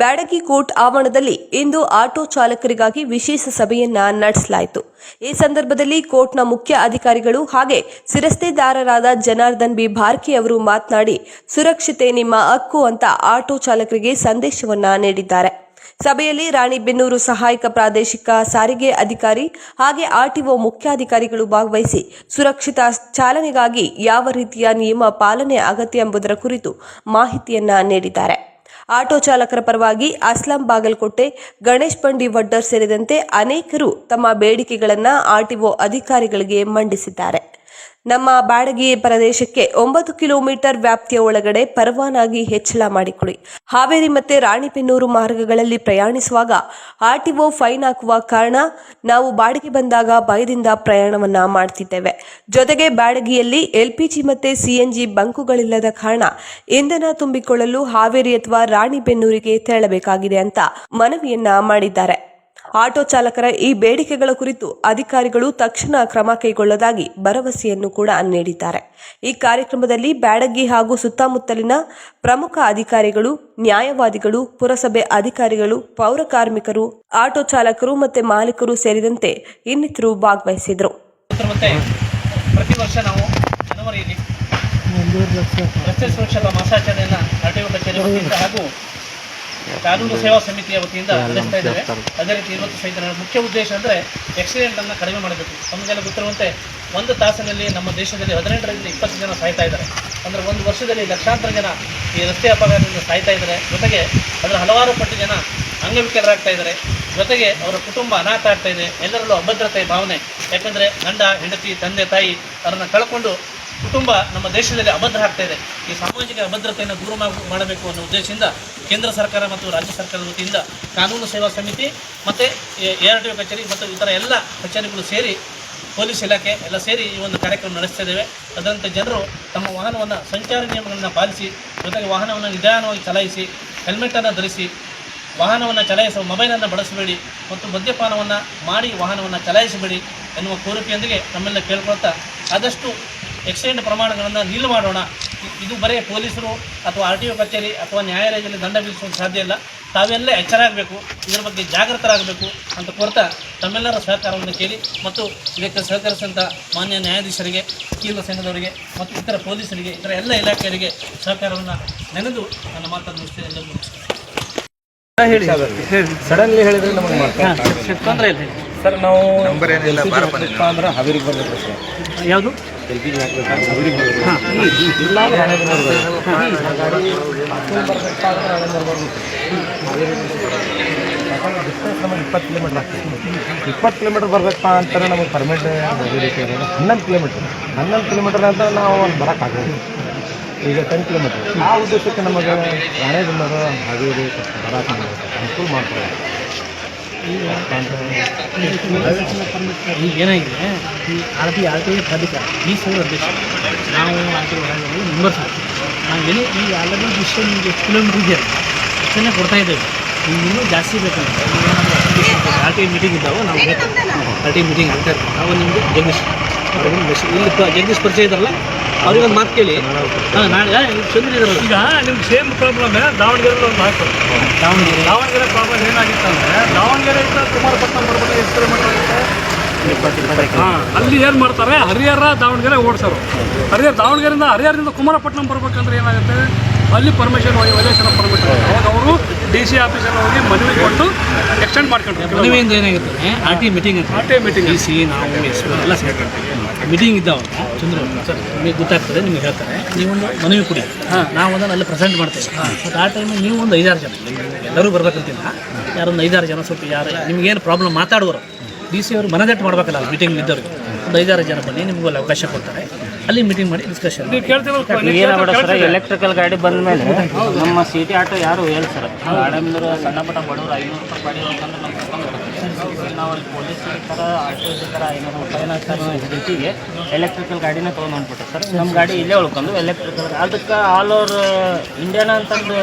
Byadgi court ಆವರಣದಲ್ಲಿ ಇಂದು auto ಚಾಲಕರಿಗಾಗಿ ವಿಶೇಷ ಸಭೆಯನ್ನ ನಡೆಸಲಾಯಿತು. ಈ ಸಂದರ್ಭದಲ್ಲಿ ಕೋರ್ಟ್ನ ಮುಖ್ಯ ಅಧಿಕಾರಿಗಳು ಹಾಗೆ ಶಿರಸ್ತೆದಾರರಾದ ಜನಾರ್ದನ್ ಬಿ ಭಾರ್ಕಿ ಅವರು ಮಾತನಾಡಿ, ಸುರಕ್ಷತೆ ನಿಮ್ಮ ಹಕ್ಕು ಅಂತ ಆಟೋ ಚಾಲಕರಿಗೆ ಸಂದೇಶವನ್ನ ನೀಡಿದ್ದಾರೆ. ಸಭೆಯಲ್ಲಿ ರಾಣಿಬೆನ್ನೂರು ಸಹಾಯಕ ಪ್ರಾದೇಶಿಕ ಸಾರಿಗೆ ಅಧಿಕಾರಿ ಹಾಗೆ ಆರ್ಟಿಒ ಮುಖ್ಯಾಧಿಕಾರಿಗಳು ಭಾಗವಹಿಸಿ ಸುರಕ್ಷಿತ ಚಾಲನೆಗಾಗಿ ಯಾವ ರೀತಿಯ ನಿಯಮ ಪಾಲನೆ ಅಗತ್ಯ ಎಂಬುದರ ಕುರಿತು ಮಾಹಿತಿಯನ್ನ ನೀಡಿದ್ದಾರೆ. ಆಟೋ ಚಾಲಕರ ಪರವಾಗಿ ಅಸ್ಲಾಂ ಬಾಗಲಕೋಟೆ, ಗಣೇಶ್ ಬಂಡಿ ವಡ್ಡರ್ ಸೇರಿದಂತೆ ಅನೇಕರು ತಮ್ಮ ಬೇಡಿಕೆಗಳನ್ನು ಆರ್ಟಿಒ ಅಧಿಕಾರಿಗಳಿಗೆ ಮಂಡಿಸಿದ್ದಾರೆ. ನಮ್ಮ ಬ್ಯಾಡಗಿ ಪ್ರದೇಶಕ್ಕೆ 9 ಕಿಲೋಮೀಟರ್ ವ್ಯಾಪ್ತಿಯ ಒಳಗಡೆ ಪರವಾನಗಿ ಹೆಚ್ಚಳ ಮಾಡಿಕೊಡಿ. ಹಾವೇರಿ ಮತ್ತು ರಾಣಿಬೆನ್ನೂರು ಮಾರ್ಗಗಳಲ್ಲಿ ಪ್ರಯಾಣಿಸುವಾಗ ಆರ್ಟಿಒ ಫೈನ್ ಹಾಕುವ ಕಾರಣ ನಾವು ಬಾಡಿಗೆ ಬಂದಾಗ ಭಯದಿಂದ ಪ್ರಯಾಣವನ್ನ ಮಾಡ್ತಿದ್ದೇವೆ. ಜೊತೆಗೆ ಬ್ಯಾಡಗಿಯಲ್ಲಿ ಎಲ್ಪಿಜಿ ಮತ್ತು ಸಿಎನ್ಜಿ ಬಂಕುಗಳಿಲ್ಲದ ಕಾರಣ ಇಂಧನ ತುಂಬಿಕೊಳ್ಳಲು ಹಾವೇರಿ ಅಥವಾ ರಾಣಿಬೆನ್ನೂರಿಗೆ ತೆರಳಬೇಕಾಗಿದೆ ಅಂತ ಮನವಿಯನ್ನ ಮಾಡಿದ್ದಾರೆ. ಆಟೋ ಚಾಲಕರ ಈ ಬೇಡಿಕೆಗಳ ಕುರಿತು ಅಧಿಕಾರಿಗಳು ತಕ್ಷಣ ಕ್ರಮ ಕೈಗೊಳ್ಳೋದಾಗಿ ಭರವಸೆಯನ್ನು ಕೂಡ ನೀಡಿದ್ದಾರೆ. ಈ ಕಾರ್ಯಕ್ರಮದಲ್ಲಿ ಬ್ಯಾಡಗಿ ಹಾಗೂ ಸುತ್ತಮುತ್ತಲಿನ ಪ್ರಮುಖ ಅಧಿಕಾರಿಗಳು, ನ್ಯಾಯವಾದಿಗಳು, ಪುರಸಭೆ ಅಧಿಕಾರಿಗಳು, ಪೌರ ಕಾರ್ಮಿಕರು, ಆಟೋ ಚಾಲಕರು ಮತ್ತು ಮಾಲೀಕರು ಸೇರಿದಂತೆ ಇನ್ನಿತರು ಭಾಗವಹಿಸಿದರು. ಪ್ರತಿ ವರ್ಷ ನಾವು ಜನವರಿಯಲ್ಲಿ ರಸ್ತೆ ಸುರಕ್ಷತಾ ಮಾಸಾಚರಣೆಯನ್ನು ಆರ್ಟಿಒ ಕಚೇರಿ ವತಿಯಿಂದ ಹಾಗೂ ಕಾನೂನು ಸೇವಾ ಸಮಿತಿಯ ವತಿಯಿಂದ ನಡೆಸ್ತಾ ಇದ್ದೇವೆ. ಅದೇ ರೀತಿ ಇವತ್ತು ಸಹಿತ ಮುಖ್ಯ ಉದ್ದೇಶ ಅಂದರೆ ಆಕ್ಸಿಡೆಂಟನ್ನು ಕಡಿಮೆ ಮಾಡಬೇಕು. ನಮಗೆಲ್ಲ ಗೊತ್ತಿರುವಂತೆ ಒಂದು ತಾಸಿನಲ್ಲಿ ನಮ್ಮ ದೇಶದಲ್ಲಿ 18ರಿಂದ 20 ಜನ ಸಾಯ್ತಾ ಇದ್ದಾರೆ. ಅಂದರೆ ಒಂದು ವರ್ಷದಲ್ಲಿ ಲಕ್ಷಾಂತರ ಜನ ಈ ರಸ್ತೆ ಅಪಘಾತದಿಂದ ಸಾಯ್ತಾ ಇದ್ದಾರೆ. ಜೊತೆಗೆ ಅದರ ಹಲವಾರು ಪಟ್ಟು ಜನ ಅಂಗವಿಕಲರಾಗ್ತಾ ಇದ್ದಾರೆ. ಜೊತೆಗೆ ಅವರ ಕುಟುಂಬ ಅನಾಥ ಆಗ್ತಾ ಇದೆ. ಎಲ್ಲರಲ್ಲೂ ಅಭದ್ರತೆಯ ಭಾವನೆ. ಯಾಕಂದರೆ ಗಂಡ, ಹೆಂಡತಿ, ತಂದೆ, ತಾಯಿ ಅವರನ್ನು ಕಳ್ಕೊಂಡು ಕುಟುಂಬ ನಮ್ಮ ದೇಶದಲ್ಲಿ ಅಭದ್ರ ಆಗ್ತಾ ಇದೆ. ಈ ಸಾಮಾಜಿಕ ಅಭದ್ರತೆಯನ್ನು ದೂರ ಮಾಡಬೇಕು ಅನ್ನೋ ಉದ್ದೇಶದಿಂದ ಕೇಂದ್ರ ಸರ್ಕಾರ ಮತ್ತು ರಾಜ್ಯ ಸರ್ಕಾರದ ವತಿಯಿಂದ ಕಾನೂನು ಸೇವಾ ಸಮಿತಿ ಮತ್ತು ARTO ಕಚೇರಿ ಮತ್ತು ಇತರ ಎಲ್ಲ ಕಚೇರಿಗಳು ಸೇರಿ, ಪೊಲೀಸ್ ಇಲಾಖೆ ಎಲ್ಲ ಸೇರಿ ಈ ಒಂದು ಕಾರ್ಯಕ್ರಮ ನಡೆಸ್ತಾ ಇದ್ದೇವೆ. ಅದರಂತೆ ಜನರು ತಮ್ಮ ವಾಹನವನ್ನು ಸಂಚಾರಿ ನಿಯಮಗಳನ್ನು ಪಾಲಿಸಿ, ಜೊತೆಗೆ ವಾಹನವನ್ನು ನಿಧಾನವಾಗಿ ಚಲಾಯಿಸಿ, ಹೆಲ್ಮೆಟನ್ನು ಧರಿಸಿ, ವಾಹನವನ್ನು ಚಲಾಯಿಸುವ ಮೊಬೈಲನ್ನು ಬಳಸಬೇಡಿ ಮತ್ತು ಮದ್ಯಪಾನವನ್ನು ಮಾಡಿ ವಾಹನವನ್ನು ಚಲಾಯಿಸಬೇಡಿ ಎನ್ನುವ ಕೋರಿಕೆಯೊಂದಿಗೆ ನಮ್ಮೆಲ್ಲ ಕೇಳ್ಕೊಳ್ತಾ ಆದಷ್ಟು ಆಕ್ಸಿಡೆಂಟ್ ಪ್ರಮಾಣಗಳನ್ನು ನಿಲ್ಲು ಮಾಡೋಣ. ಇದು ಬರೀ ಪೊಲೀಸರು ಅಥವಾ RTO ಕಚೇರಿ ಅಥವಾ ನ್ಯಾಯಾಲಯದಲ್ಲಿ ದಂಡ ವಿಧಿಸೋದು ಸಾಧ್ಯ ಇಲ್ಲ. ತಾವೆಲ್ಲ ಎಚ್ಚರಾಗಬೇಕು, ಇದರ ಬಗ್ಗೆ ಜಾಗೃತರಾಗಬೇಕು ಅಂತ ಕೋರ್ತಾ ತಮ್ಮೆಲ್ಲರ ಸಹಕಾರವನ್ನು ಕೇಳಿ ಮತ್ತು ಇದಕ್ಕೆ ಸಹಕರಿಸಿದಂಥ ಮಾನ್ಯ ನ್ಯಾಯಾಧೀಶರಿಗೆ, ವಕೀಲರ ಸಂಘದವರಿಗೆ ಮತ್ತು ಇತರ ಪೊಲೀಸರಿಗೆ, ಇತರ ಎಲ್ಲ ಇಲಾಖೆಯವರಿಗೆ ಸಹಕಾರವನ್ನು ನೆನೆದು ನನ್ನ ಮಾತನ್ನು ಮುಗಿಸ್ತೇನೆ. ಎಲ್ಲರಿಗೂ ಹೇಳಿ ಸಡನ್ಲಿ ಹೇಳಿದ್ರೆ ನಮಗೆ ತೊಂದರೆ ಇಲ್ಲ ಸರ್. ನಾವು ಅಂದ್ರೆ ಹಾವೇರಿಗೆ ಬರಬೇಕು ಸರ್. ಯಾವುದು LPG ಹಾಕಬೇಕು, ಹಾವೇರಿಗೆ ಬರಬೇಕು. ಇಲ್ಲ ನಮಗೆ 20 ಕಿಲೋಮೀಟ್ರ್ ಆಗ್ತದೆ. 20 ಕಿಲೋಮೀಟ್ರ್ ಬರಬೇಕಪ್ಪ ಅಂತಾರೆ ನಮಗೆ ಪರ್ಮಿಟ್ ಬೇಕು. 11 ಕಿಲೋಮೀಟ್ರ್ ಅಂತ ನಾವು ಅಲ್ಲಿ ಬರೋಕ್ಕಾಗೋದು. ಈಗ 10 ಕಿಲೋಮೀಟ್ರ್. ಆ ಉದ್ದೇಶಕ್ಕೆ ನಮಗೆ ರಾಣೆಬೆನ್ನೂರು ಹಾವೇರಿ ಬರೋಕೆ ಅನುಕೂಲ ಮಾಡ್ತಾರೆ. ಈಗ ಏನಾಗಿದೆ, ಈ RTO ಪ್ರಾಧಿಕಾರ ಈ ಸೌರ ಅಧ್ಯಕ್ಷ ನಾವು RTO ಮೆಂಬರ್ಸ್ ನಾವು ಏನೇ ಈಗ ಆಲ್ರೆಡಿ ವಿಷಯ ನಿಮಗೆ ಎಷ್ಟು ಕಿಲೋಮೀಟ್ರ್ ಇದೆಯಲ್ಲ ಅಷ್ಟನ್ನೇ ಕೊಡ್ತಾ ಇದ್ದೇವೆ. ಇನ್ನೂ ಜಾಸ್ತಿ ಬೇಕಂತ RTO ಮೀಟಿಂಗ್ ಇದ್ದಾವೆ. ನಾವು RTO ಮೀಟಿಂಗ್ ಇರ್ತಾರೆ. ನಾವು ನಿಮಗೆ ಜಗದೀಶ್ ಇಲ್ಲಿ ಜಗದೀಶ್ ಪರಿಚಯ ಇದ್ದಾರಲ್ಲ, ಅವ್ರಿಗೆ ಒಂದು ಮಾತು ಕೇಳಿ. ನಾಳೆ ಚಂದ್ರ ಇದಾರಲ್ಲ, ಈಗ ನಿಮ್ಗೆ ಸೇಮ್ ಪ್ರಾಬ್ಲಮ್ ದಾವಣಗೆರೆಯಲ್ಲಿ ಒಂದು ಆಯ್ತು. ದಾವಣಗೆರೆ ಪ್ರಾಬ್ಲಮ್ ಏನಾಗಿತ್ತು ಅಂದರೆ, ದಾವಣಗೆರೆಯಿಂದ ಕುಮಾರಪಟ್ಟಣ ಬರ್ಬೇಕು, ಎಷ್ಟು ಕಿಲೋಮೀಟರ್ ಆಗುತ್ತೆ? ಅಲ್ಲಿ ಏನು ಮಾಡ್ತಾರೆ, ಹರಿಹರ ದಾವಣಗೆರೆ ಓಡಿಸೋರು. ದಾವಣಗೆರೆಯಿಂದ ಹರಿಹರದಿಂದ ಕುಮಾರಪಟ್ಟಣ ಬರ್ಬೇಕಂದ್ರೆ ಏನಾಗುತ್ತೆ, ಅಲ್ಲಿ ಪರ್ಮಿಷನ್ ವೈಲೇಷನ್ ಆಫ್ ಪರ್ಮಿಷನ್. ಅವಾಗ ಅವರು DC ಆಫೀಸಲ್ಲಿ ಹೋಗಿ ಮನವಿ ಕೊಟ್ಟು ಎಕ್ಸ್ಟೆಂಡ್ ಮಾಡ್ಕೊಂಡ್ರು. ಮನವಿಯಿಂದ ಏನಾಗುತ್ತೆ, RTO ಮೀಟಿಂಗ್ ಅಂತ RTO ಮೀಟಿಂಗ್ DC ನಾವು ಎಲ್ಲ ಸೇರ್ಕೊಂಡ್ವಿ. ಮೀಟಿಂಗ್ ಇದ್ದಾವೆ ಚಂದ್ರ ಸರ್, ನಿಮಗೆ ಗೊತ್ತಾಗ್ತದೆ, ನಿಮಗೆ ಹೇಳ್ತಾರೆ. ನೀವೊಂದು ಮನವಿ ಕೊಡಿ, ನಾವು ಅದನ್ನು ಅಲ್ಲಿ ಪ್ರೆಸೆಂಟ್ ಮಾಡ್ತೇವೆ. ಮತ್ತು ಆ ಟೈಮಿಗೆ ನೀವು ಒಂದು 5-6 ಜನ, ಎಲ್ಲರೂ ಬರ್ಬೇಕಂತಿಲ್ಲ, ಯಾರೊಂದು 5-6 ಜನ ಸ್ವಲ್ಪ ಯಾರು ನಿಮಗೇನು ಪ್ರಾಬ್ಲಮ್ ಮಾತಾಡುವರು DC ಅವರು ಮನದಟ್ಟು ಮಾಡಬೇಕಲ್ಲ ಮೀಟಿಂಗ್ ಇದ್ದವ್ರಿಗೆ. ಒಂದು 5-6 ಜನ ಬನ್ನಿ, ನಿಮಗೂ ಅಲ್ಲಿ ಅವಕಾಶ ಕೊಡ್ತಾರೆ. ಅಲ್ಲಿ ಮೀಟಿಂಗ್ ಮಾಡಿ ಡಿಸ್ಕಷನ್. ಏನಾಗಬೇಡ ಸರ್, ಎಲೆಕ್ಟ್ರಿಕಲ್ ಗಾಡಿ ಬಂದ ಮೇಲೆ ನಮ್ಮ ಸಿಟಿ ಆಟೋ ಯಾರು ಹೇಳಿ ಸರ್, ಗಾಡಿಂದ್ರೆ ಸಣ್ಣ ಪುಟ್ಟ ಬಡವರು 500 ರೂಪಾಯಿ ಬಾಡಿ ಅಂತಂದ್ರೆ ನಮ್ಮ ಕರ್ಕೊಂಡು ನಾವು ಅಲ್ಲಿ ಪೊಲೀಸ್ ಥರ RTO ಥರ 500 ರೂಪಾಯಿ ಹಾಕ್ತಾರೆ. ಜೊತೆಗೆ ಎಲೆಕ್ಟ್ರಿಕಲ್ ಗಾಡಿನೇ ತೊಗೊಂಡು ಹೊಂಟ್ಬಿಟ್ಟೆ ಸರ್. ನಮ್ಮ ಗಾಡಿ ಇಲ್ಲೇ ಉಳ್ಕೊಂಡು ಎಲೆಕ್ಟ್ರಿಕಲ್ ಅದಕ್ಕೆ ಆಲ್ ಓವರ್ ಇಂಡಿಯಾನ ಅಂತಂದು